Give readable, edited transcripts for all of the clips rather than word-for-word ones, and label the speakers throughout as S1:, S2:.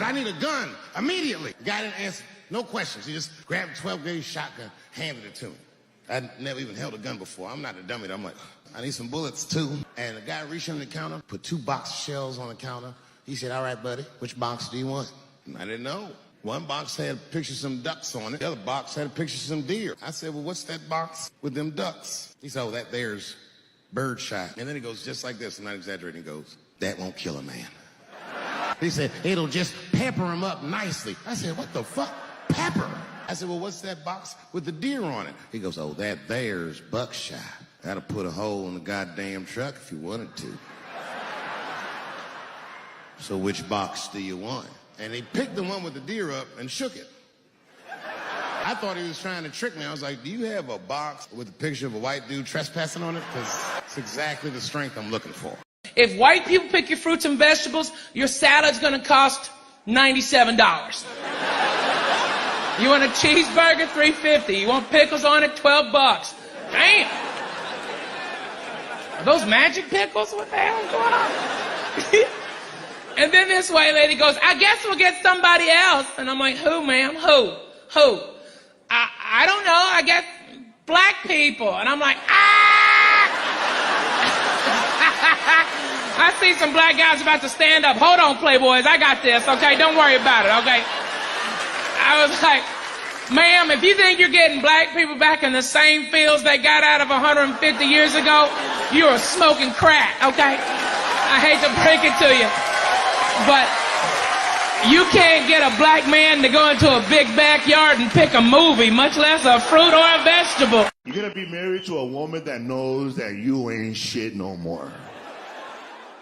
S1: but I need a gun immediately. The guy didn't answer. No questions. He just grabbed a 12-gauge shotgun, handed it to me. I'd never even held a gun before. I'm not a dummy. I'm like, I need some bullets too. And the guy reached under the counter, put 2 box shells on the counter. He said, all right, buddy, which box do you want? And I didn't know. One box had a picture of some ducks on it. The other box had a picture of some deer. I said, well, what's that box with them ducks? He said, oh, that there's bird shot. And then he goes just like this. I'm not exaggerating. He goes, that won't kill a man. He said, it'll just pepper him up nicely. I said, what the fuck? Pepper? I said, well, what's that box with the deer on it? He goes, oh, that there's buckshot. That'll put a hole in the goddamn truck if you wanted to. So which box do you want? And he picked the one with the deer up and shook it. I thought he was trying to trick me. I was like, do you have a box with a picture of a white dude trespassing on it? Because it's exactly the strength I'm looking for.
S2: If white people pick your fruits and vegetables, your salad's gonna cost $97. You want a cheeseburger, $3.50. You want pickles on it, $12. Damn. Are those magic pickles? What the hell is going on? And then this white lady goes, I guess we'll get somebody else. And I'm like, who, ma'am? Who? I don't know. I guess black people. And I'm like, ah! I see some black guys about to stand up. Hold on, Playboys. I got this, okay? Don't worry about it, okay? I was like, ma'am, if you think you're getting black people back in the same fields they got out of 150 years ago, you're smoking crack, okay? I hate to break it to you, but you can't get a black man to go into a big backyard and pick a movie, much less a fruit or a vegetable.
S3: You're gonna be married to a woman that knows that you ain't shit no more.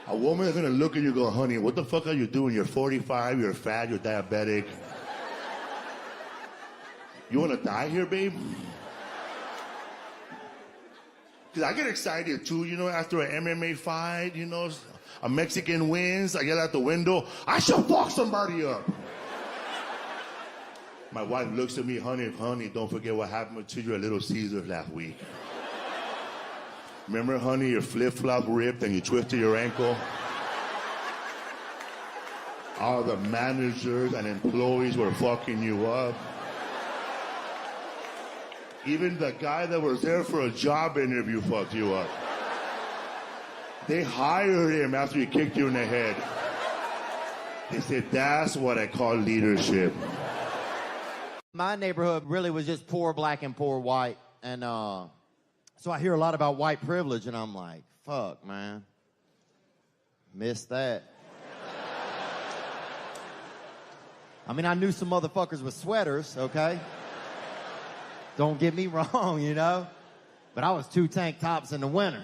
S3: A woman is gonna look at you and go, honey, what the fuck are you doing? You're 45, you're fat, you're diabetic. You wanna die here, babe? Because I get excited too, you know, after an MMA fight, you know, a Mexican wins, I get out the window, I shall fuck somebody up. My wife looks at me, honey, don't forget what happened to you at Little Caesars last week. Remember, honey, your flip-flop ripped and you twisted your ankle? All the managers and employees were fucking you up. Even the guy that was there for a job interview fucked you up. They hired him after he kicked you in the head. They said, that's what I call leadership.
S4: My neighborhood really was just poor black and poor white. And so I hear a lot about white privilege, and I'm like, fuck, man. Missed that. I mean, I knew some motherfuckers with sweaters, okay? Don't get me wrong, you know? But I was 2 tank tops in the winter.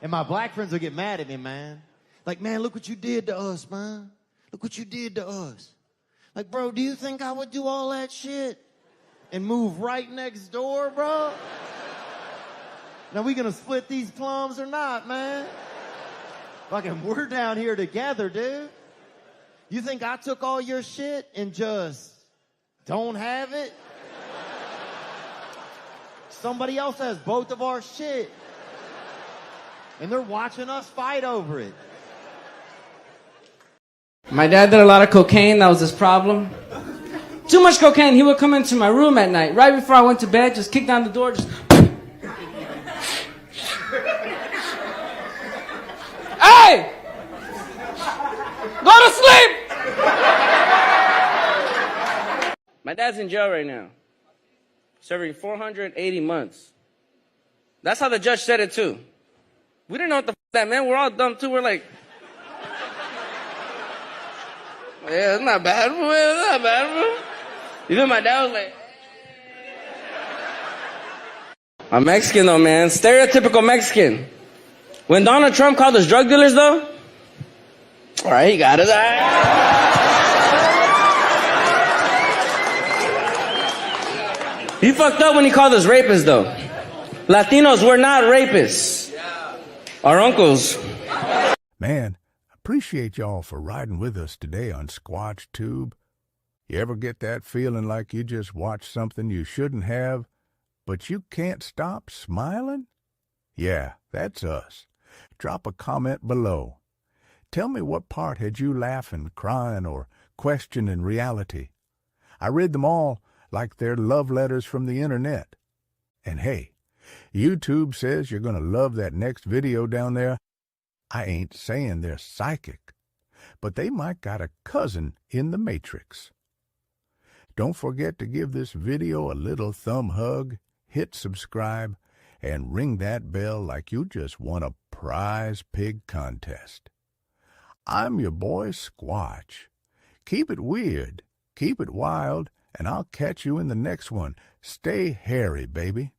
S4: And my black friends would get mad at me, man. Like, man, look what you did to us, man. Look what you did to us. Like, bro, do you think I would do all that shit and move right next door, bro? Now, we gonna split these plums or not, man? Fucking, we're down here together, dude. You think I took all your shit and just don't have it? Somebody else has both of our shit. And they're watching us fight over it.
S5: My dad did a lot of cocaine, that was his problem. Too much cocaine, he would come into my room at night, right before I went to bed, just kick down the door, just... Hey! Go to sleep! My dad's in jail right now, serving 480 months. That's how the judge said it too. We didn't know what the f that meant. We're all dumb too. We're like, yeah, it's not bad, bro. It's not bad, bro. You know, my dad was like, I'm Mexican though, man. Stereotypical Mexican. When Donald Trump called us drug dealers though, all right, he got us. He fucked up when he called us rapists though. Latinos, we're not rapists. Our uncles.
S6: Man, appreciate y'all for riding with us today on Squatch Tube. You ever get that feeling like you just watched something you shouldn't have, but you can't stop smiling? Yeah, that's us. Drop a comment below. Tell me what part had you laughing, crying, or questioning reality. I read them all like they're love letters from the internet. And hey, YouTube says you're going to love that next video down there. I ain't saying they're psychic, but they might got a cousin in the Matrix. Don't forget to give this video a little thumb hug, hit subscribe, and ring that bell like you just won a prize pig contest. I'm your boy Squatch. Keep it weird, keep it wild, and I'll catch you in the next one. Stay hairy, baby.